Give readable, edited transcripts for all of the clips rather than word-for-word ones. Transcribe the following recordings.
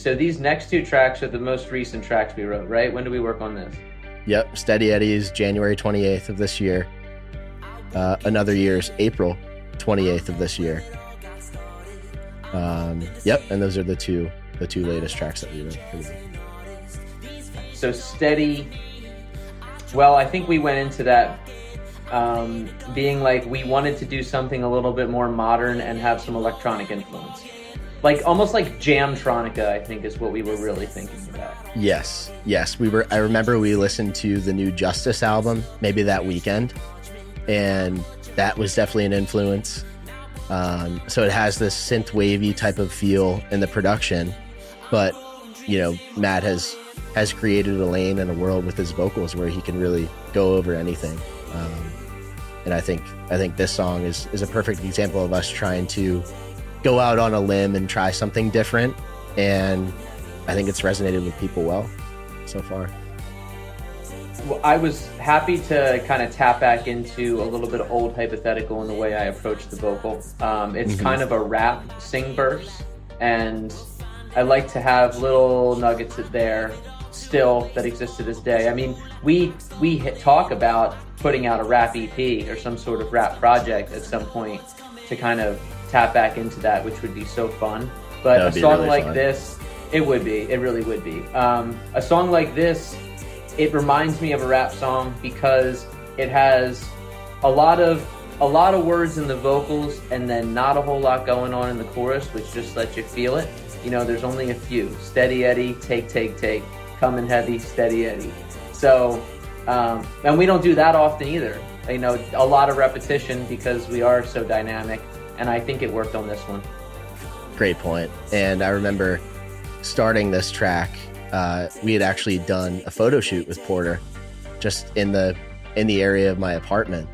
So these next two tracks are the most recent tracks we wrote, right? When do we work on this? Yep. Steady Eddie's January 28th of this year. Another Year's April 28th of this year. Yep. And those are the two latest tracks that we wrote. So Steady, well, I think we went into that being like we wanted to do something a little bit more modern and have some electronic influence. Like almost like Jamtronica, I think is what we were really thinking about. Yes. I remember we listened to the new Justice album maybe that weekend, and that was definitely an influence. So it has this synth wavy type of feel in the production, but Matt has created a lane and a world with his vocals where he can really go over anything. And I think this song is a perfect example of us trying to go out on a limb and try something different. And I think it's resonated with people well so far. Well, I was happy to kind of tap back into a little bit of old hypothetical in the way I approach the vocal. It's kind of a rap sing verse, and I like to have little nuggets there still that exist to this day. I mean, we talk about putting out a rap EP or some sort of rap project at some point to kind of tap back into that, which would be so fun. But a song really like fun. This, it really would be. A song like this, it reminds me of a rap song because it has a lot of words in the vocals and then not a whole lot going on in the chorus, which just lets you feel it. There's only a few. Steady Eddie, take, coming heavy, steady Eddie. So, and we don't do that often either. A lot of repetition because we are so dynamic, and I think it worked on this one. Great point. And I remember starting this track, we had actually done a photo shoot with Porter just in the area of my apartment.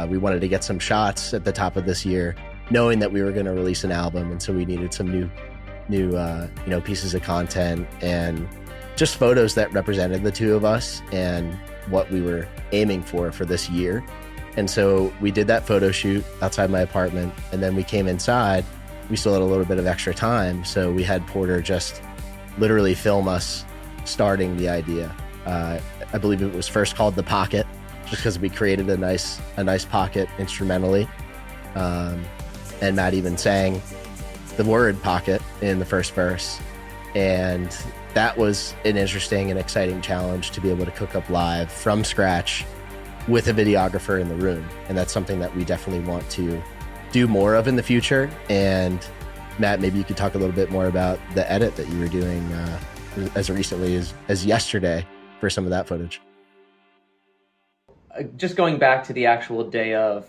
We wanted to get some shots at the top of this year, knowing that we were going to release an album, and so we needed some new pieces of content and just photos that represented the two of us and what we were aiming for this year. And so we did that photo shoot outside my apartment, and then we came inside. We still had a little bit of extra time, so we had Porter just literally film us starting the idea. I believe it was first called The Pocket because we created a nice pocket instrumentally. And Matt even sang the word pocket in the first verse. And that was an interesting and exciting challenge to be able to cook up live from scratch with a videographer in the room. And that's something that we definitely want to do more of in the future. And Matt, maybe you could talk a little bit more about the edit that you were doing as recently as yesterday for some of that footage. Just going back to the actual day of,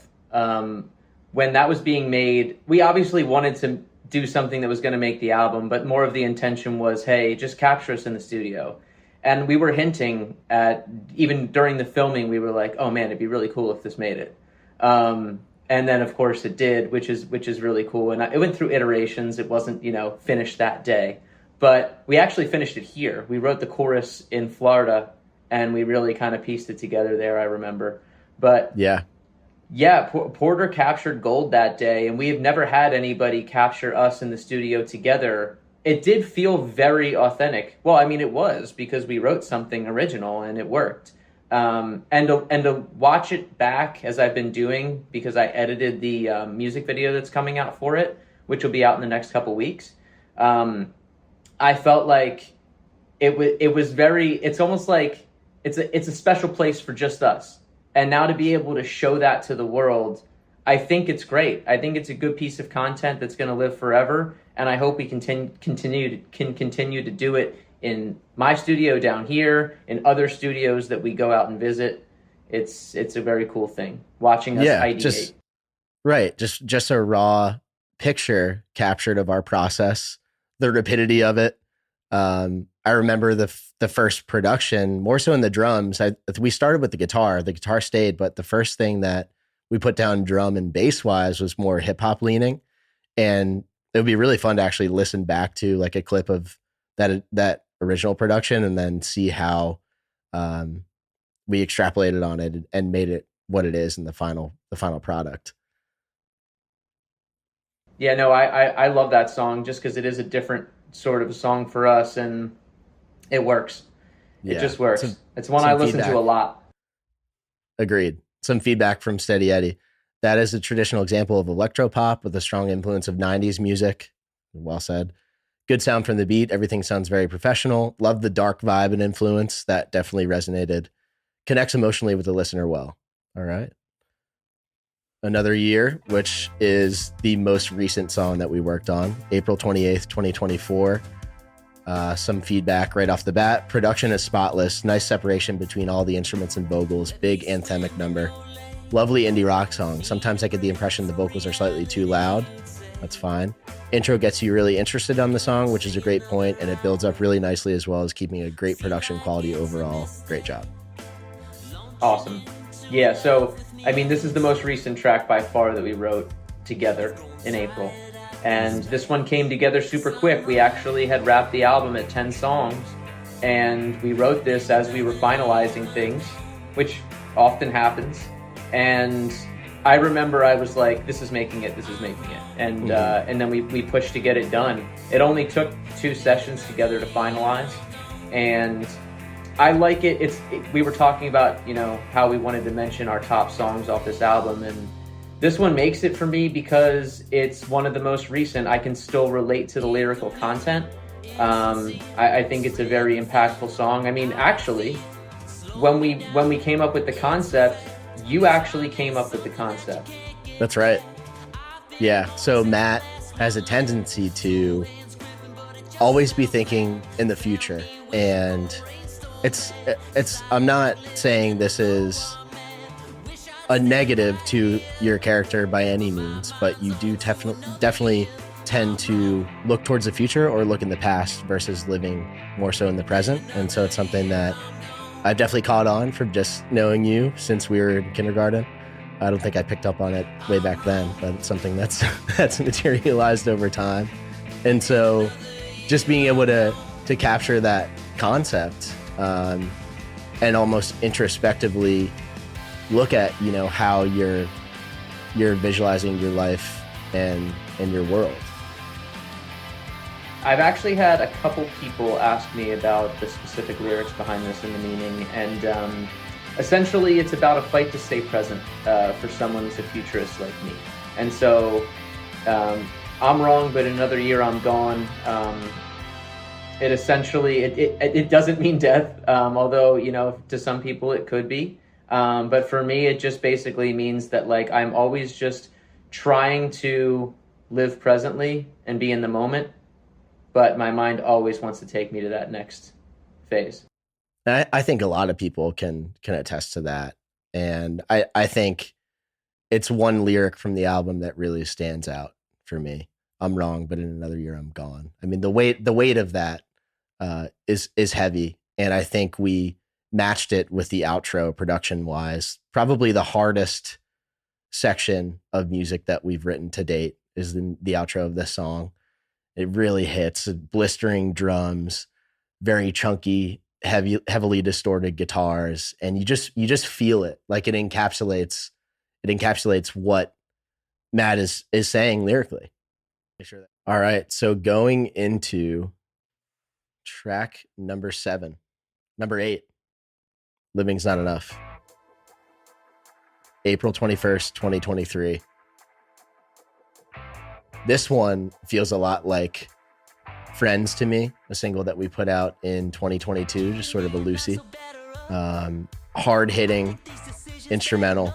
when that was being made, we obviously wanted to do something that was going to make the album, but more of the intention was, hey, just capture us in the studio. And we were hinting at, even during the filming, we were like, oh man, it'd be really cool if this made it. And then of course it did, which is really cool. And it went through iterations. It wasn't, finished that day, but we actually finished it here. We wrote the chorus in Florida and we really kind of pieced it together there, I remember. But yeah, Porter captured gold that day, and we have never had anybody capture us in the studio together. It did feel very authentic. Well, I mean, it was because we wrote something original and it worked. And to watch it back as I've been doing, because I edited the music video that's coming out for it, which will be out in the next couple weeks. I felt like it was very. It's almost like it's a special place for just us. And now to be able to show that to the world, I think it's great. I think it's a good piece of content that's going to live forever. And I hope we can continue to do it in my studio down here, in other studios that we go out and visit. It's a very cool thing watching us ideate. Just a raw picture captured of our process, the rapidity of it. I remember the first production, more so in the drums. We started with the guitar. The guitar stayed, but the first thing that we put down drum and bass wise was more hip hop leaning. And it would be really fun to actually listen back to like a clip of that original production and then see how we extrapolated on it and made it what it is in the final product. Yeah, no, I love that song just because it is a different sort of a song for us, and it works. Yeah. It just works. It's one I listen to a lot. Agreed. Some feedback from Steady Eddie. That is a traditional example of electropop with a strong influence of 90s music. Well said. Good sound from the beat. Everything sounds very professional. Love the dark vibe and influence. That definitely resonated. Connects emotionally with the listener well. All right. Another Year, which is the most recent song that we worked on, April 28th, 2024. Some feedback right off the bat. Production is spotless. Nice separation between all the instruments and vocals. Big anthemic number. Lovely indie rock song. Sometimes I get the impression the vocals are slightly too loud. That's fine. Intro gets you really interested on the song, which is a great point, and it builds up really nicely as well as keeping a great production quality overall. Great job. Awesome. Yeah, so, I mean, this is the most recent track by far that we wrote together in April. And this one came together super quick. We actually had wrapped the album at 10 songs, and we wrote this as we were finalizing things, which often happens. And I remember I was like, this is making it. And and then we pushed to get it done. It only took 2 sessions together to finalize. And I like it. We were talking about, you know, how we wanted to mention our top songs off this album, and this one makes it for me because it's one of the most recent. I can still relate to the lyrical content. I think it's a very impactful song. I mean, actually, when we came up with the concept, you actually came up with the concept. That's right. Yeah. So Matt has a tendency to always be thinking in the future, and it's I'm not saying this is a negative to your character by any means, but you do definitely tend to look towards the future or look in the past versus living more so in the present. And so it's something that I've definitely caught on from just knowing you since we were in kindergarten. I don't think I picked up on it way back then, but it's something that's materialized over time. And so just being able to capture that concept and almost introspectively look at, you know, how you're visualizing your life and your world. I've actually had a couple people ask me about the specific lyrics behind this and the meaning, and essentially it's about a fight to stay present for someone who's a futurist like me. And so I'm wrong, but in another year I'm gone. It essentially, it doesn't mean death, although, you know, to some people it could be. But for me, it just basically means that, like, I'm always just trying to live presently and be in the moment, but my mind always wants to take me to that next phase. I think a lot of people can attest to that. And I think it's one lyric from the album that really stands out for me. I'm wrong, but in another year I'm gone. I mean, the weight of that is heavy. And I think we matched it with the outro production wise. Probably the hardest section of music that we've written to date is the outro of this song. It really hits blistering drums, very chunky, heavily distorted guitars, and you just feel it. Like it encapsulates what Matt is saying lyrically. All right, so going into track number 8, Living's Not Enough. April 21st, 2023. This one feels a lot like Friends to me, a single that we put out in 2022, just sort of a loosey. Hard-hitting instrumental,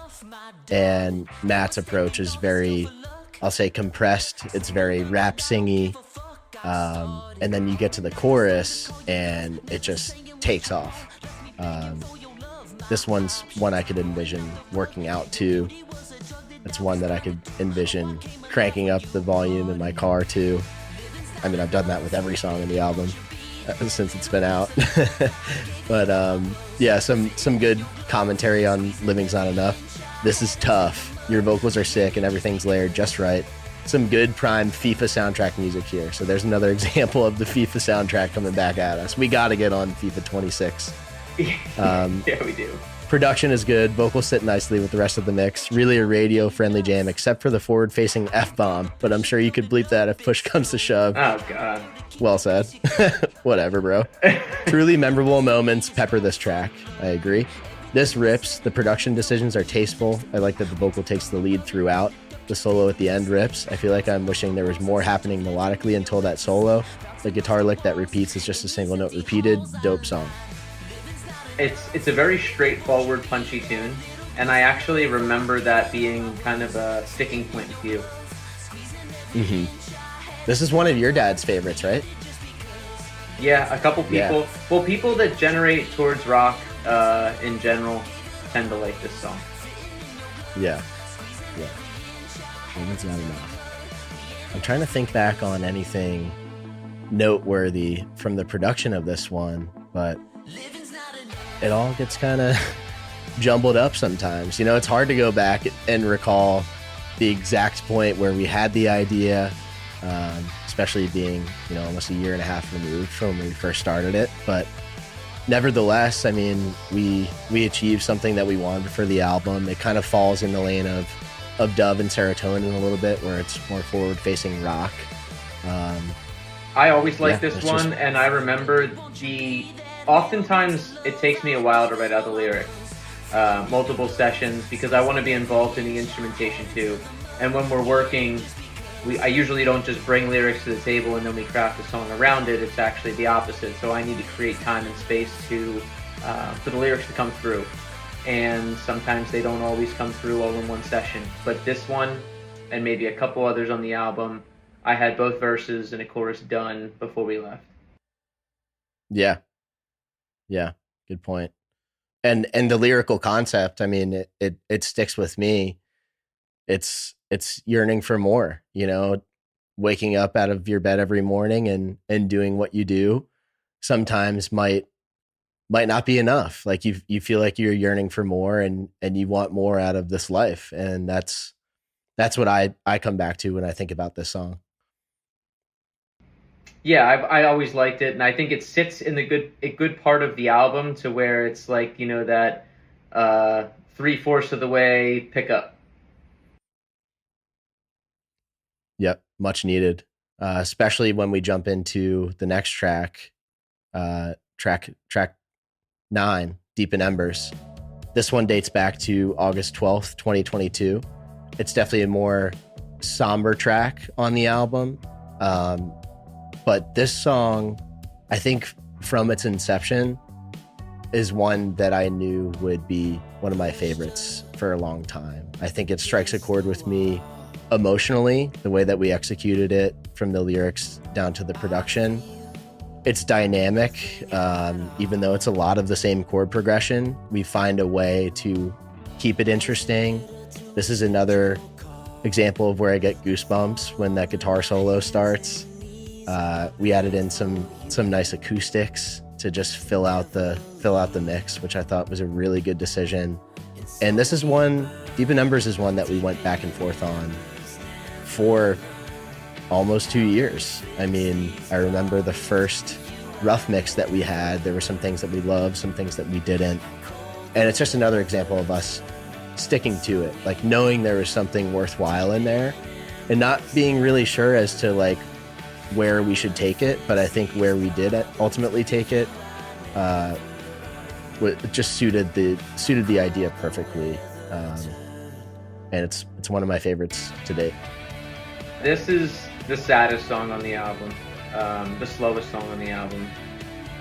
and Matt's approach is very, I'll say, compressed. It's very rap singy, and then you get to the chorus and it just takes off. This one's one I could envision working out to. It's one that I could envision cranking up the volume in my car to. I mean, I've done that with every song in the album since it's been out. But yeah, some good commentary on Living's Not Enough. This is tough. Your vocals are sick and everything's layered just right. Some good prime FIFA soundtrack music here. So there's another example of the FIFA soundtrack coming back at us. We got to get on FIFA 26. Yeah, we do. Production is good. Vocals sit nicely with the rest of the mix. Really a radio-friendly jam, except for the forward-facing F-bomb. But I'm sure you could bleep that if push comes to shove. Oh, God. Well said. Whatever, bro. Truly memorable moments pepper this track. I agree. This rips. The production decisions are tasteful. I like that the vocal takes the lead throughout. The solo at the end rips. I feel like I'm wishing there was more happening melodically until that solo. The guitar lick that repeats is just a single note repeated. Dope song. It's a very straightforward, punchy tune, and I actually remember that being kind of a sticking point with you. Mm-hmm. This is one of your dad's favorites, right? Yeah, a couple people. Yeah. Well, people that generate towards rock in general tend to like this song. Yeah. It's not enough. I'm trying to think back on anything noteworthy from the production of this one, but it all gets kind of jumbled up sometimes. You know, it's hard to go back and recall the exact point where we had the idea, especially being, you know, almost a year and a half removed from when we first started it. But nevertheless, I mean, we achieved something that we wanted for the album. It kind of falls in the lane of Dove and Serotonin a little bit, where it's more forward-facing rock. I always liked this one, and I remember oftentimes it takes me a while to write out the lyrics, multiple sessions, because I want to be involved in the instrumentation too. And when we're working, I usually don't just bring lyrics to the table and then we craft a song around it. It's actually the opposite. So I need to create time and space for the lyrics to come through. And sometimes they don't always come through all in one session. But this one, and maybe a couple others on the album, I had both verses and a chorus done before we left. Yeah, good point. And the lyrical concept, I mean, it sticks with me. It's yearning for more, you know, waking up out of your bed every morning and doing what you do sometimes might not be enough. Like you feel like you're yearning for more and you want more out of this life. And that's what I come back to when I think about this song. Yeah, I always liked it, and I think it sits in a good part of the album to where it's like, you know, that 3/4 of the way pickup. Yep, much needed, especially when we jump into the next track, track 9, Deep in Embers. This one dates back to August 12th, 2022. It's definitely a more somber track on the album. But this song, I think from its inception, is one that I knew would be one of my favorites for a long time. I think it strikes a chord with me emotionally, the way that we executed it, from the lyrics down to the production. It's dynamic, even though it's a lot of the same chord progression. We find a way to keep it interesting. This is another example of where I get goosebumps when that guitar solo starts. We added in some nice acoustics to just fill out the mix, which I thought was a really good decision. And this is one, Deep in Embers is one that we went back and forth on for almost 2 years. I mean, I remember the first rough mix that we had. There were some things that we loved, some things that we didn't. And it's just another example of us sticking to it, like knowing there was something worthwhile in there and not being really sure as to like where we should take it, but I think where we did ultimately take it just suited the idea perfectly, and it's one of my favorites to date. This is the saddest song on the album, the slowest song on the album,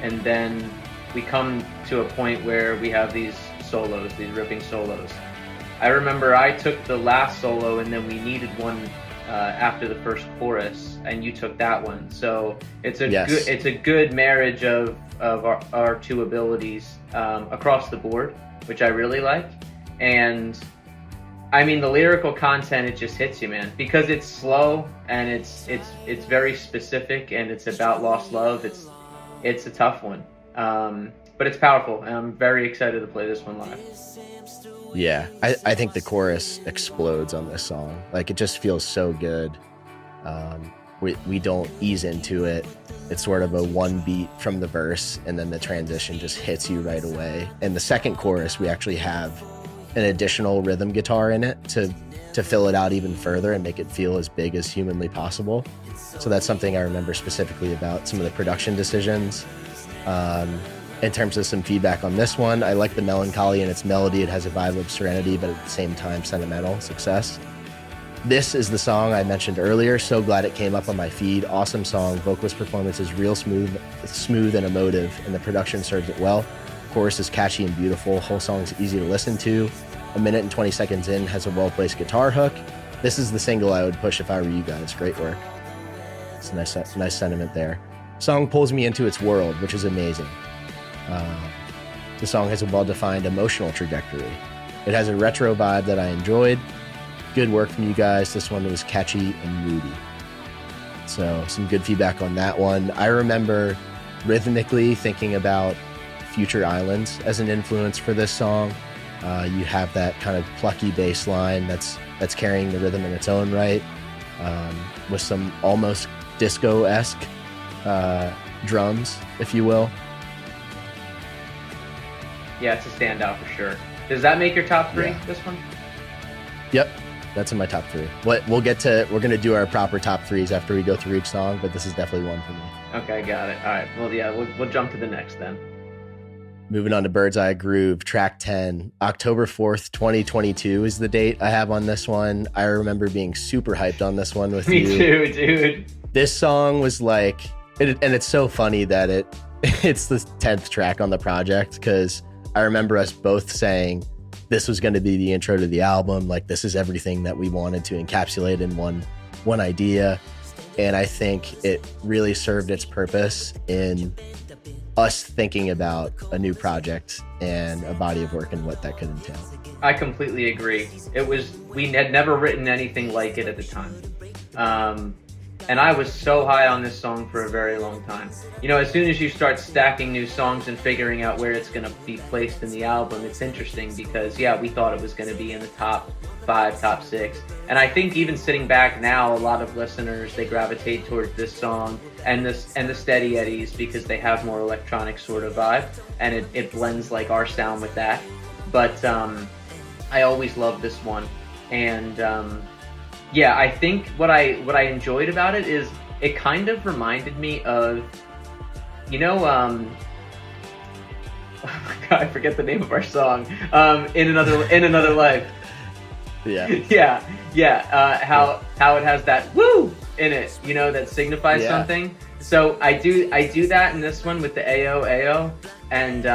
and then we come to a point where we have these solos, these ripping solos. I remember I took the last solo and then we needed one after the first chorus, and you took that one. So it's a good marriage of our two abilities across the board, which I really like. And I mean, the lyrical content, it just hits you, man, because it's slow and it's very specific and it's about lost love. It's a tough one, but it's powerful, and I'm very excited to play this one live. Yeah, I think the chorus explodes on this song. Like, it just feels so good. we don't ease into it. It's sort of a one beat from the verse, and then the transition just hits you right away. And the second chorus, we actually have an additional rhythm guitar in it to fill it out even further and make it feel as big as humanly possible. So that's something I remember specifically about some of the production decisions. In terms of some feedback on this one, I like the melancholy in its melody. It has a vibe of serenity, but at the same time, sentimental success. This is the song I mentioned earlier. So glad it came up on my feed. Awesome song. Vocalist performance is real smooth and emotive, and the production serves it well. Chorus is catchy and beautiful. Whole song is easy to listen to. 1 minute and 20 seconds in, has a well-placed guitar hook. This is the single I would push if I were you guys. Great work. It's a nice sentiment there. Song pulls me into its world, which is amazing. The song has a well-defined emotional trajectory. It has a retro vibe that I enjoyed. Good work from you guys. This one was catchy and moody. So some good feedback on that one. I remember rhythmically thinking about Future Islands as an influence for this song. You have that kind of plucky bass line that's carrying the rhythm in its own right, with some almost disco-esque drums, if you will. Yeah, it's a standout for sure. Does that make your top three, this one? Yep, that's in my top three. We're going to do our proper top threes after we go through each song, but this is definitely one for me. Okay, got it. All right, well, yeah, we'll jump to the next then. Moving on to Bird's Eye Groove, track 10. October 4th, 2022 is the date I have on this one. I remember being super hyped on this one with you. Me too, dude. This song was like, and it's so funny that it's the 10th track on the project, because I remember us both saying this was going to be the intro to the album. Like, this is everything that we wanted to encapsulate in one idea. And I think it really served its purpose in us thinking about a new project and a body of work and what that could entail. I completely agree. We had never written anything like it at the time. And I was so high on this song for a very long time. You know, as soon as you start stacking new songs and figuring out where it's going to be placed in the album, it's interesting because, yeah, we thought it was going to be in the top 5, top 6. And I think even sitting back now, a lot of listeners, they gravitate towards this song and the Steady Eddies because they have more electronic sort of vibe, and it blends like our sound with that. But I always loved this one. And yeah, I think what I enjoyed about it is it kind of reminded me of, you know, oh my God, I forget the name of our song. In another life. Yeah. How it has that woo in it, you know, that signifies something. So I do that in this one with the AO, and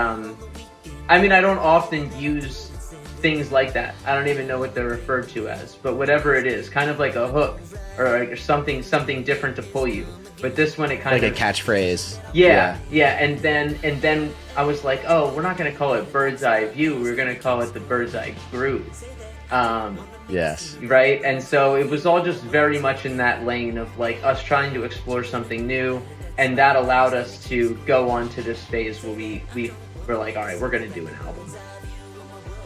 I mean, I don't often use things like that. I don't even know what they're referred to as, but whatever it is, kind of like a hook or like something different to pull you. But this one, it kind of like a catchphrase. Yeah. And then I was like, oh, we're not gonna call it Bird's Eye View. We're gonna call it the Bird's Eye Groove. Yes. Right. And so it was all just very much in that lane of like us trying to explore something new, and that allowed us to go on to this phase where we were like, all right, we're gonna do an album.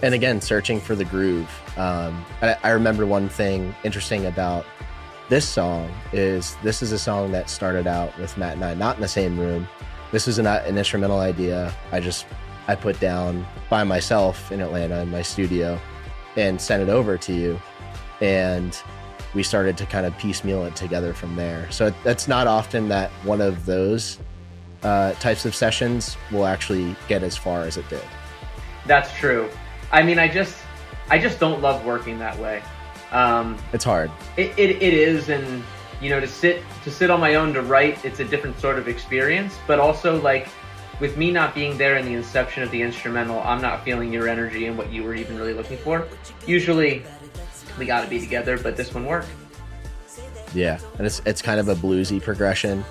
And again, searching for the groove. I remember one thing interesting about this song is this is a song that started out with Matt and I not in the same room. This was an instrumental idea I put down by myself in Atlanta in my studio and sent it over to you. And we started to kind of piecemeal it together from there. So that's not often that one of those types of sessions will actually get as far as it did. That's true. I mean, I just don't love working that way. It's hard. It is, and you know, to sit on my own to write, it's a different sort of experience. But also, like, with me not being there in the inception of the instrumental, I'm not feeling your energy and what you were even really looking for. Usually, we got to be together, but this one worked. Yeah, and it's kind of a bluesy progression.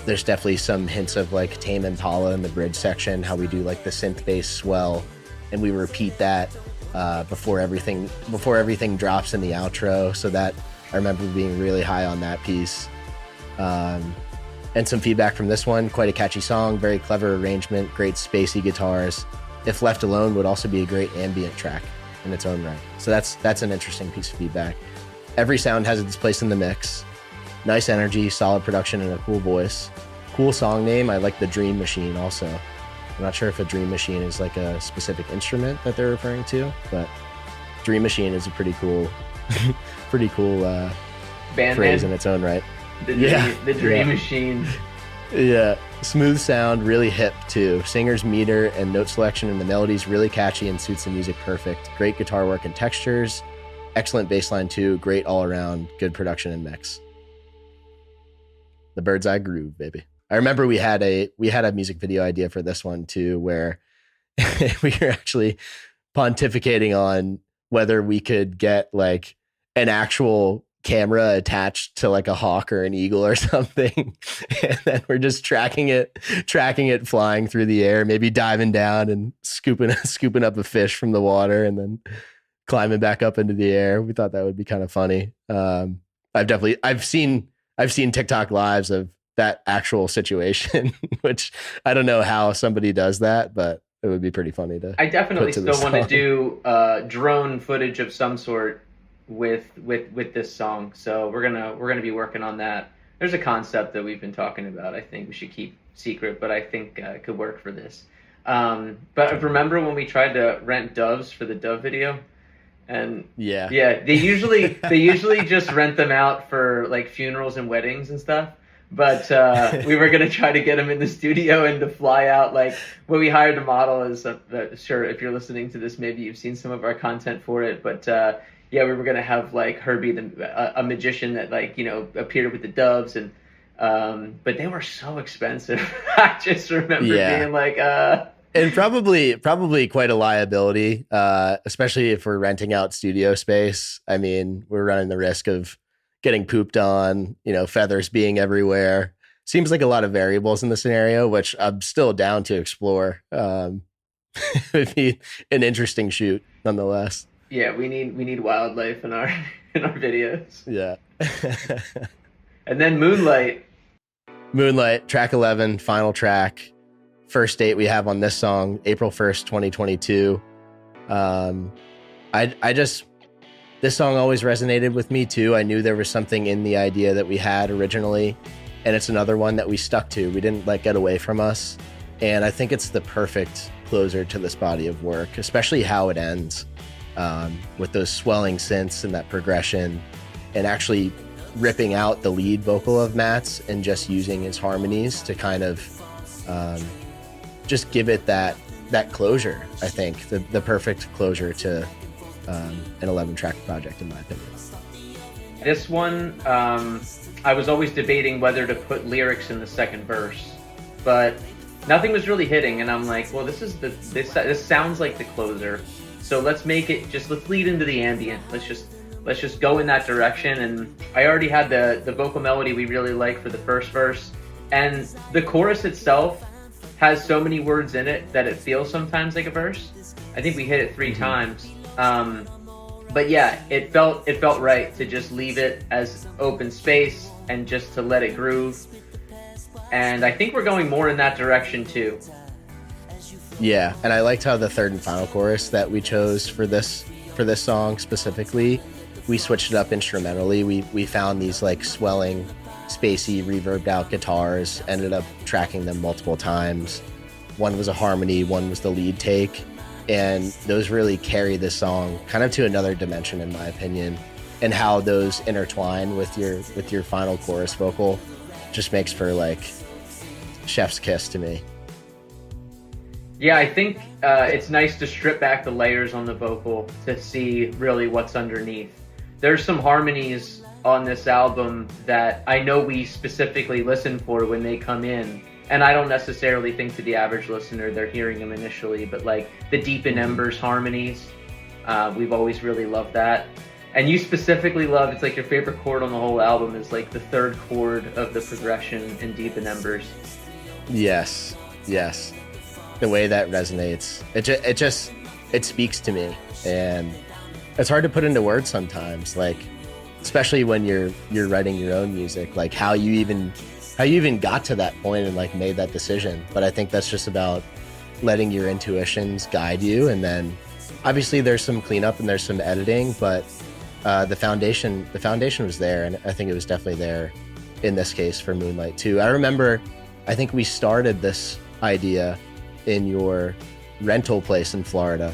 There's definitely some hints of like Tame Impala in the bridge section, how we do like the synth bass swell, and we repeat that before everything drops in the outro. So that I remember being really high on that piece. And some feedback from this one, quite a catchy song, very clever arrangement, great spacey guitars. If left alone, would also be a great ambient track in its own right. So that's an interesting piece of feedback. Every sound has its place in the mix. Nice energy, solid production, and a cool voice. Cool song name. I like the Dream Machine also. I'm not sure if a Dream Machine is like a specific instrument that they're referring to, but Dream Machine is a pretty cool Band phrase name? in its own right. The Dream Machine. Yeah, smooth sound, really hip too. Singer's meter and note selection in the melodies really catchy and suits the music perfect. Great guitar work and textures. Excellent bass line too. Great all around. Good production and mix. The Bird's Eye Groove, baby. I remember we had a music video idea for this one too, where we were actually pontificating on whether we could get like an actual camera attached to like a hawk or an eagle or something, and then we're just tracking it flying through the air, maybe diving down and scooping up a fish from the water and then climbing back up into the air. We thought that would be kind of funny. I've seen TikTok lives of that actual situation, which I don't know how somebody does that, but it would be pretty funny to. I definitely still want to do drone footage of some sort with this song, so we're gonna be working on that. There's a concept that we've been talking about. I think we should keep secret, but I think it could work for this. But remember when we tried to rent doves for the dove video? And yeah, they usually just rent them out for like funerals and weddings and stuff. But we were gonna try to get them in the studio and to fly out. Like when we hired a model, is sure if you're listening to this, maybe you've seen some of our content for it. But yeah, we were gonna have like Herbie, a magician that like appeared with the doves, and but they were so expensive. I just remember being like and probably quite a liability, especially if we're renting out studio space. I mean, we're running the risk of getting pooped on, feathers being everywhere. Seems like a lot of variables in the scenario, which I'm still down to explore. It'd be an interesting shoot nonetheless. Yeah, we need wildlife in our videos. Yeah. And then Moonlight, track 11, final track. First date we have on this song, April 1st, 2022. This song always resonated with me too. I knew there was something in the idea that we had originally, and it's another one that we stuck to. We didn't let get away from us. And I think it's the perfect closer to this body of work, especially how it ends, with those swelling synths and that progression, and actually ripping out the lead vocal of Matt's and just using his harmonies to kind of just give it that closure. I think the perfect closure to an 11-track project, in my opinion. This one, I was always debating whether to put lyrics in the second verse, but nothing was really hitting, and I'm like, well, this sounds like the closer, so let's lead into the ambient. Let's just go in that direction. And I already had the vocal melody we really like for the first verse, and the chorus itself has so many words in it that it feels sometimes like a verse. I think we hit it 3 times. But yeah, it felt right to just leave it as open space and just to let it groove. And I think we're going more in that direction too. Yeah, and I liked how the third and final chorus that we chose for this song specifically, we switched it up instrumentally. We found these like swelling, spacey, reverbed out guitars, ended up tracking them multiple times. One was a harmony, one was the lead take. And those really carry this song kind of to another dimension, in my opinion. And how those intertwine with your final chorus vocal just makes for like chef's kiss to me. Yeah, I think it's nice to strip back the layers on the vocal to see really what's underneath. There's some harmonies on this album that I know we specifically listen for when they come in. And I don't necessarily think to the average listener they're hearing them initially, but like the Deep in Embers harmonies, we've always really loved that. And you specifically love, it's like your favorite chord on the whole album is like the third chord of the progression in Deep in Embers. Yes. The way that resonates, it speaks to me, and it's hard to put into words sometimes, like especially when you're writing your own music, like how you even got to that point and like made that decision. But I think that's just about letting your intuitions guide you, and then obviously there's some cleanup and there's some editing, but the foundation was there, and I think it was definitely there in this case for Moonlight too. I remember, I think we started this idea in your rental place in Florida,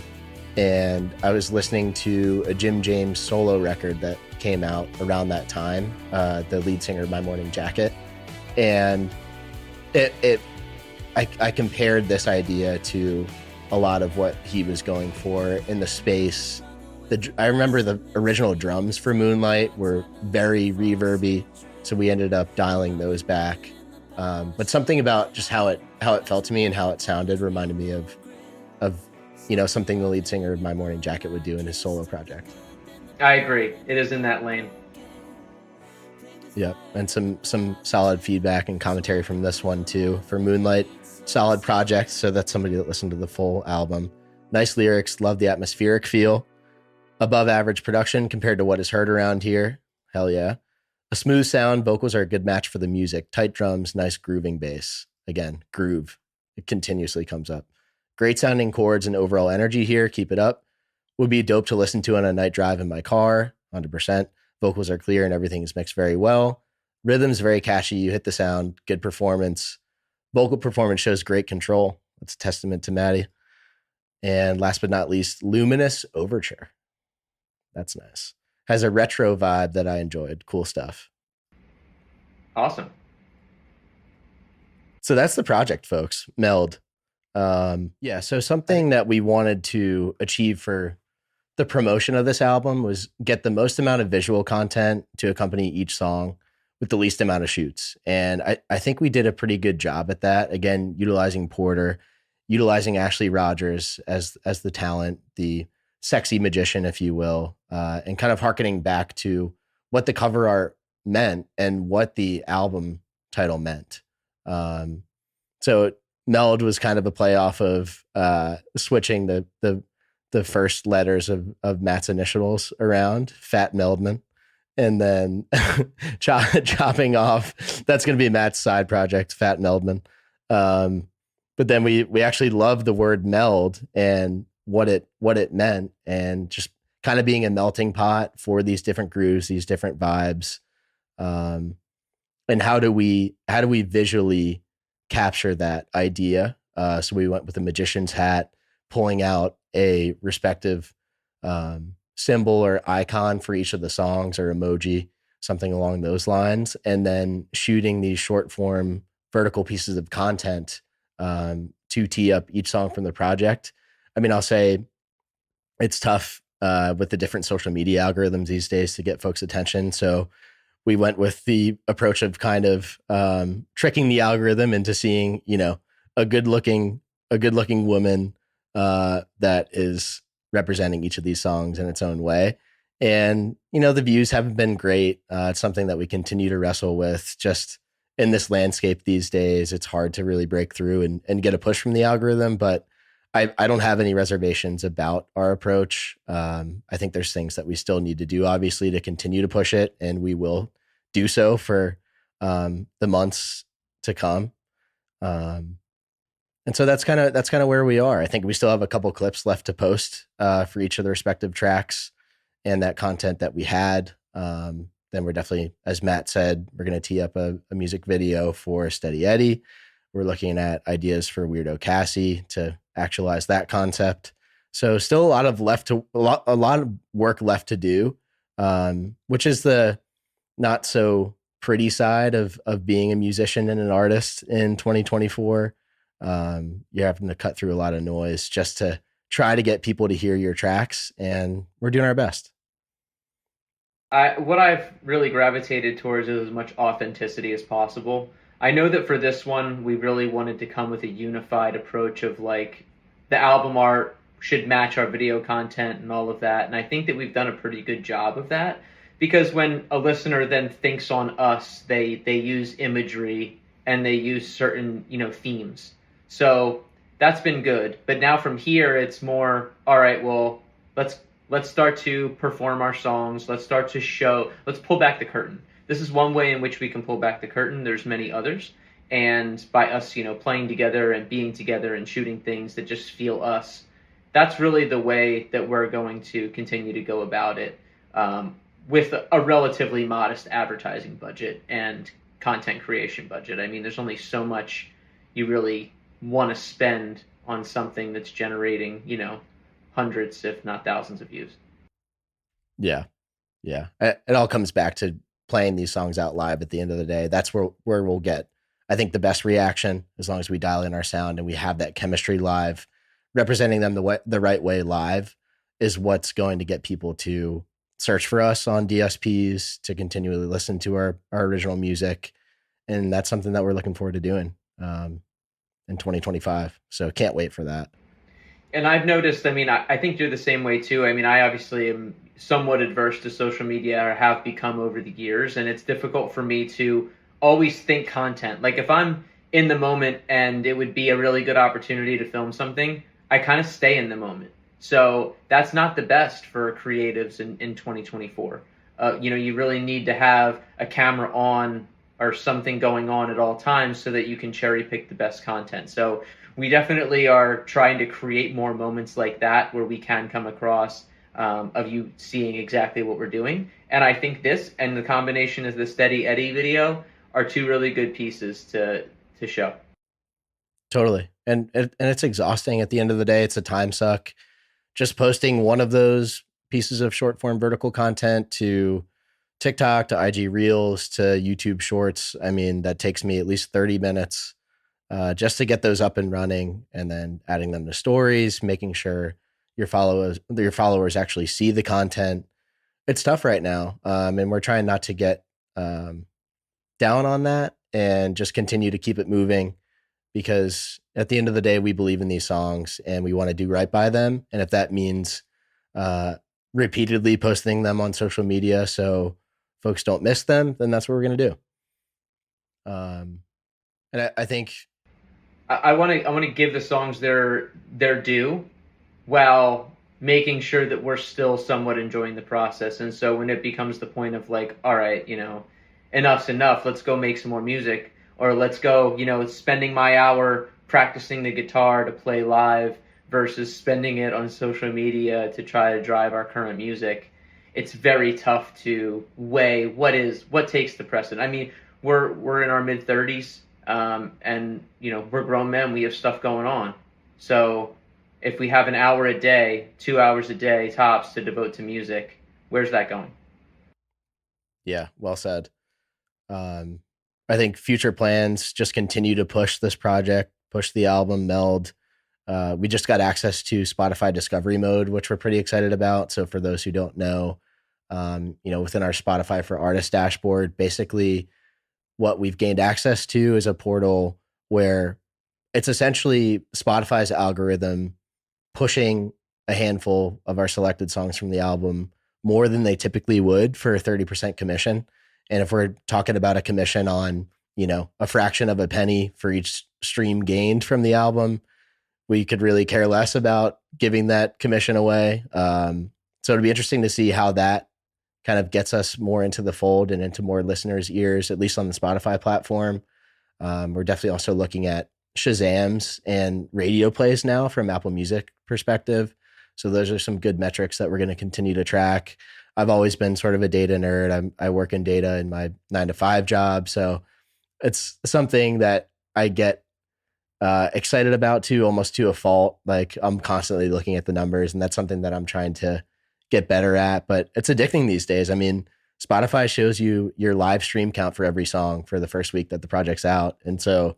and I was listening to a Jim James solo record that came out around that time, the lead singer of My Morning Jacket, and I compared this idea to a lot of what he was going for in the space. I remember the original drums for Moonlight were very reverby, so we ended up dialing those back. But something about just how it felt to me and how it sounded reminded me of something the lead singer of My Morning Jacket would do in his solo project. I agree. It is in that lane. Yep, and some solid feedback and commentary from this one too. For Moonlight, solid project. So that's somebody that listened to the full album. Nice lyrics, love the atmospheric feel. Above average production compared to what is heard around here. Hell yeah. A smooth sound, vocals are a good match for the music. Tight drums, nice grooving bass. Again, groove. It continuously comes up. Great sounding chords and overall energy here. Keep it up. Would be dope to listen to on a night drive in my car. 100%. Vocals are clear and everything is mixed very well. Rhythm's very catchy. You hit the sound. Good performance. Vocal performance shows great control. That's a testament to Maddie. And last but not least, Luminous Overture. That's nice. Has a retro vibe that I enjoyed. Cool stuff. Awesome. So that's the project, folks. MELD. So something that we wanted to achieve for the promotion of this album was get the most amount of visual content to accompany each song with the least amount of shoots. And I think we did a pretty good job at that. Again, utilizing Porter, utilizing Ashley Rogers as the talent, the sexy magician, if you will, and kind of hearkening back to what the cover art meant and what the album title meant. So MELD was kind of a play off of switching the first letters of Matt's initials around, Fat Meldman, and then chopping off. That's going to be Matt's side project, Fat Meldman. But then we actually loved the word meld and what it meant, and just kind of being a melting pot for these different grooves, these different vibes. And how do we visually capture that idea? So we went with a magician's hat, pulling out a respective symbol or icon for each of the songs or emoji, something along those lines, and then shooting these short form vertical pieces of content to tee up each song from the project. I mean, I'll say it's tough with the different social media algorithms these days to get folks' attention. So we went with the approach of kind of tricking the algorithm into seeing, a good looking woman that is representing each of these songs in its own way. And, the views haven't been great. It's something that we continue to wrestle with. Just in this landscape these days, it's hard to really break through and get a push from the algorithm. But I don't have any reservations about our approach. I think there's things that we still need to do, obviously, to continue to push it. And we will do so for the months to come. And so that's kind of where we are. I think we still have a couple clips left to post for each of the respective tracks and that content that we had. Then we're definitely, as Matt said, we're going to tee up a music video for Steady Eddie. We're looking at ideas for Weirdo Cassie to actualize that concept. So still a lot of work left to do, which is the not so pretty side of being a musician and an artist in 2024. You're having to cut through a lot of noise just to try to get people to hear your tracks, and we're doing our best. What I've really gravitated towards is as much authenticity as possible. I know that for this one, we really wanted to come with a unified approach of like the album art should match our video content and all of that. And I think that we've done a pretty good job of that, because when a listener then thinks on us, they use imagery and they use certain, themes. So that's been good. But now from here, it's more, all right, well, let's start to perform our songs. Let's pull back the curtain. This is one way in which we can pull back the curtain. There's many others. And by us, playing together and being together and shooting things that just feel us, that's really the way that we're going to continue to go about it, with a relatively modest advertising budget and content creation budget. I mean, there's only so much you really want to spend on something that's generating, hundreds, if not thousands of views. Yeah. Yeah. It all comes back to playing these songs out live at the end of the day. That's where we'll get, I think, the best reaction, as long as we dial in our sound and we have that chemistry live, representing them the right way live, is what's going to get people to search for us on DSPs, to continually listen to our original music. And that's something that we're looking forward to doing in 2025. So can't wait for that. And I've noticed, I mean, I think you're the same way too. I mean, I obviously am somewhat adverse to social media, or have become over the years, and it's difficult for me to always think content. Like, if I'm in the moment and it would be a really good opportunity to film something, I kind of stay in the moment. So that's not the best for creatives in 2024. You really need to have a camera on or something going on at all times so that you can cherry pick the best content. So we definitely are trying to create more moments like that where we can come across of you seeing exactly what we're doing. And I think this and the combination of the Steady Eddie video are two really good pieces to show. Totally. And it's exhausting at the end of the day. It's a time suck. Just posting one of those pieces of short form vertical content to TikTok, to IG Reels, to YouTube Shorts. I mean, that takes me at least 30 minutes just to get those up and running, and then adding them to stories, making sure your followers actually see the content. It's tough right now. And we're trying not to get down on that, and just continue to keep it moving, because at the end of the day, we believe in these songs and we want to do right by them. And if that means repeatedly posting them on social media so folks don't miss them, then that's what we're going to do. And I think I want to give the songs their due, while making sure that we're still somewhat enjoying the process. And so when it becomes the point of like, all right, enough's enough, let's go make some more music, or let's go, spending my hour practicing the guitar to play live versus spending it on social media to try to drive our current music. It's very tough to weigh what takes the precedent. I mean, we're in our mid 30s, and we're grown men. We have stuff going on. So if we have an hour a day, 2 hours a day tops to devote to music, where's that going? Yeah, well said. I think future plans just continue to push this project, push the album MELD. We just got access to Spotify Discovery Mode, which we're pretty excited about. So for those who don't know, within our Spotify for Artists dashboard, basically what we've gained access to is a portal where it's essentially Spotify's algorithm pushing a handful of our selected songs from the album more than they typically would for a 30% commission. And if we're talking about a commission on, a fraction of a penny for each stream gained from the album, we could really care less about giving that commission away. So it'll be interesting to see how that kind of gets us more into the fold and into more listeners' ears, at least on the Spotify platform. We're definitely also looking at Shazams and radio plays now from Apple Music perspective. So those are some good metrics that we're going to continue to track. I've always been sort of a data nerd. I work in data in my 9-to-5 job. So it's something that I get excited about too, almost to a fault. Like, I'm constantly looking at the numbers, and that's something that I'm trying to get better at, but it's addicting these days. I mean, Spotify shows you your live stream count for every song for the first week that the project's out. And so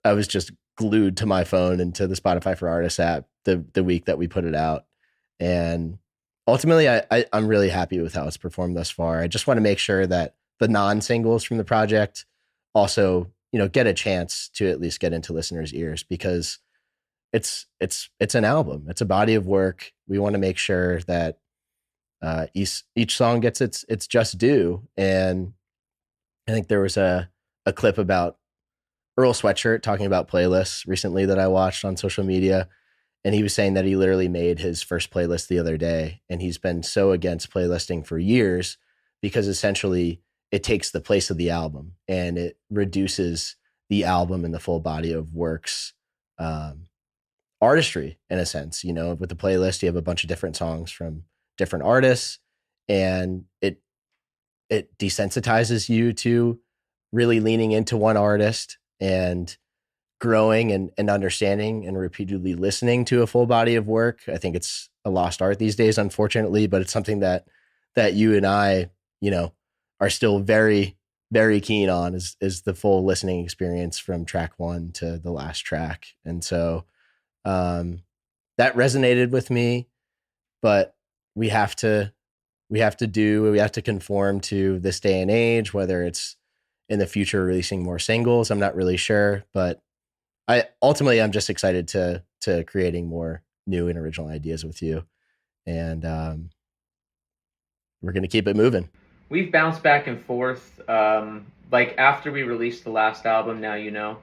I was just glued to my phone and to the Spotify for Artists app the week that we put it out. And ultimately, I'm really happy with how it's performed thus far. I just want to make sure that the non-singles from the project also, get a chance to at least get into listeners' ears, because it's an album. It's a body of work. We want to make sure that each song gets its just due. And I think there was a clip about Earl Sweatshirt talking about playlists recently that I watched on social media. And he was saying that he literally made his first playlist the other day. And he's been so against playlisting for years, because essentially it takes the place of the album and it reduces the album and the full body of works artistry, in a sense. With the playlist, you have a bunch of different songs from different artists, and it desensitizes you to really leaning into one artist and growing and understanding and repeatedly listening to a full body of work. I think it's a lost art these days, unfortunately, but it's something that you and I, you know, are still very, very keen on is the full listening experience from track one to the last track. And so um, that resonated with me, but we have to we have to conform to this day and age, whether it's in the future releasing more singles. I'm not really sure, but I'm just excited to creating more new and original ideas with you. And we're going to keep it moving. We've bounced back and forth. Like after we released the last album, Now You Know,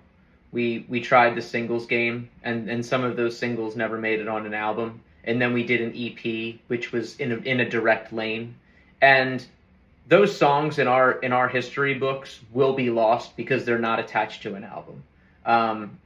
we tried the singles game, and some of those singles never made it on an album. And then we did an EP, which was in a direct lane. And those songs in our history books will be lost because they're not attached to an album.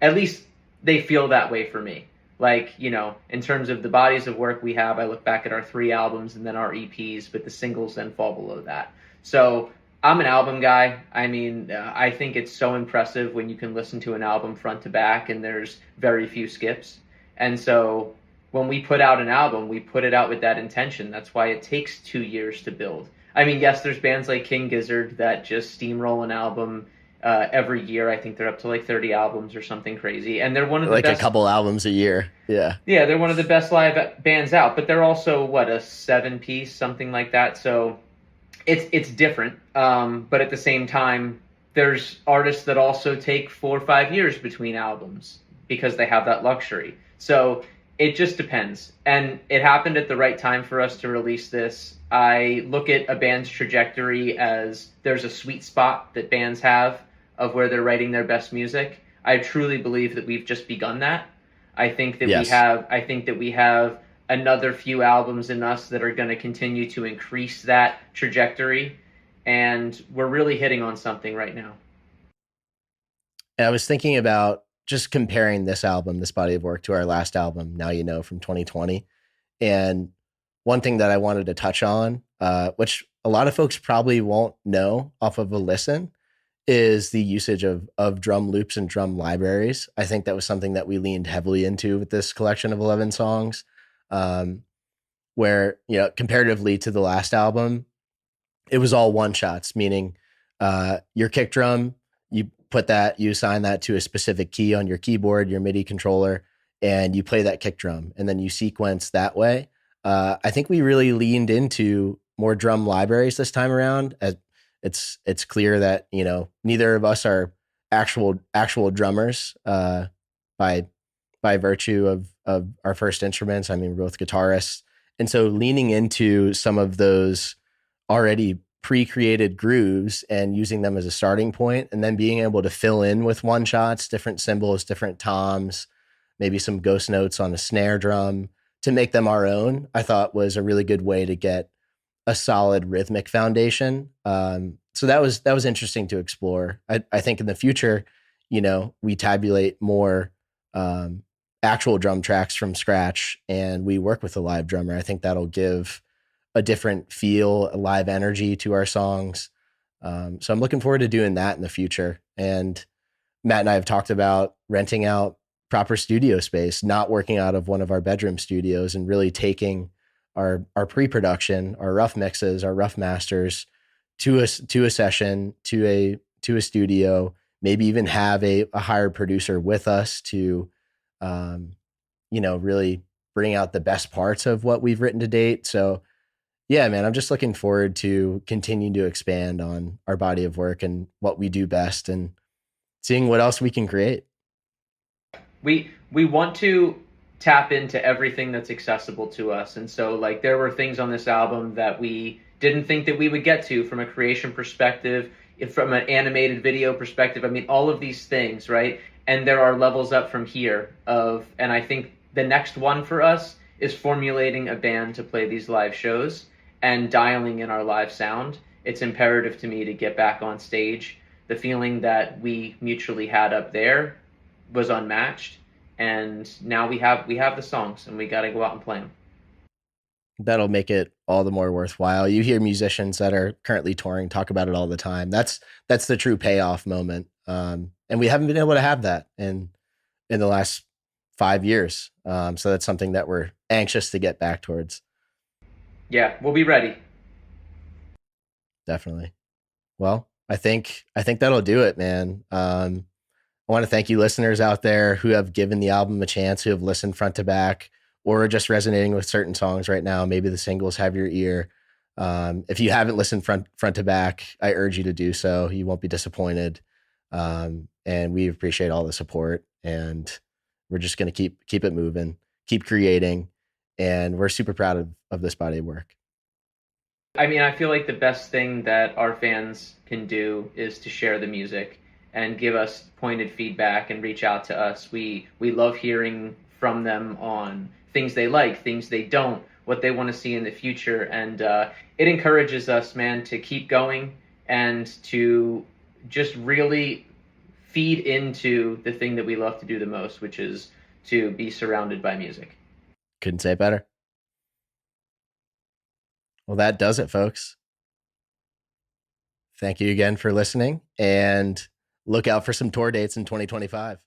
At least they feel that way for me. Like, you know, in terms of the bodies of work we have, I look back at our 3 albums and then our EPs, but the singles then fall below that. So I'm an album guy. I mean, I think it's so impressive when you can listen to an album front to back and there's very few skips. And so when we put out an album, we put it out with that intention. That's why it takes 2 years to build. I mean, yes, there's bands like King Gizzard that just steamroll an album every year. I think they're up to like 30 albums or something crazy, and they're one of the like best, a couple albums a year. Yeah, they're one of the best live bands out. But they're also what, a 7-piece, something like that. So it's different. But at the same time, there's artists that also take 4 or 5 years between albums because they have that luxury. So it just depends, and it happened at the right time for us to release this. I look at a band's trajectory as there's a sweet spot that bands have of where they're writing their best music. I truly believe that we've just begun that. I think that we have another few albums in us that are going to continue to increase that trajectory, and we're really hitting on something right now. And I was thinking about just comparing this album, this body of work, to our last album, Now You Know, from 2020. And one thing that I wanted to touch on, which a lot of folks probably won't know off of a listen, is the usage of drum loops and drum libraries. I think that was something that we leaned heavily into with this collection of 11 songs, where, you know, comparatively to the last album, it was all one shots, meaning your kick drum, you assign that to a specific key on your keyboard, your MIDI controller, and you play that kick drum, and then you sequence that way. I think we really leaned into more drum libraries this time around. As it's clear that, you know, neither of us are actual drummers by virtue of our first instruments. I mean, we're both guitarists, and so leaning into some of those already pre-created grooves and using them as a starting point, and then being able to fill in with one shots, different cymbals, different toms, maybe some ghost notes on a snare drum to make them our own, I thought was a really good way to get a solid rhythmic foundation. So that was interesting to explore. I think in the future, you know, we tabulate more actual drum tracks from scratch and we work with a live drummer. I think that'll give a different feel, a live energy to our songs. So I'm looking forward to doing that in the future. And Matt and I have talked about renting out proper studio space, not working out of one of our bedroom studios, and really taking our pre-production, our rough mixes, our rough masters to a session, to a studio, maybe even have a hired producer with us to, you know, really bring out the best parts of what we've written to date. So yeah, man, I'm just looking forward to continuing to expand on our body of work and what we do best and seeing what else we can create. We want to tap into everything that's accessible to us. And so like there were things on this album that we didn't think that we would get to from a creation perspective, from an animated video perspective. I mean, all of these things, right? And there are levels up from here and I think the next one for us is formulating a band to play these live shows and dialing in our live sound. It's imperative to me to get back on stage. The feeling that we mutually had up there was unmatched, and now we have the songs and we got to go out and play them. That'll make it all the more worthwhile. You hear musicians that are currently touring talk about it all the time. That's the true payoff moment. And we haven't been able to have that in the last 5 years. So that's something that we're anxious to get back towards. Yeah, we'll be ready. Definitely. Well, I think that'll do it, man. I want to thank you listeners out there who have given the album a chance, who have listened front to back, or are just resonating with certain songs right now. Maybe the singles have your ear. If you haven't listened front to back, I urge you to do so. You won't be disappointed. And we appreciate all the support. And we're just going to keep it moving, keep creating, and we're super proud of this body of work. I mean, I feel like the best thing that our fans can do is to share the music and give us pointed feedback and reach out to us. We love hearing from them on things they like, things they don't, what they want to see in the future, and it encourages us, man, to keep going and to just really feed into the thing that we love to do the most, which is to be surrounded by music. Couldn't say it better. Well, that does it, folks. Thank you again for listening, and look out for some tour dates in 2025.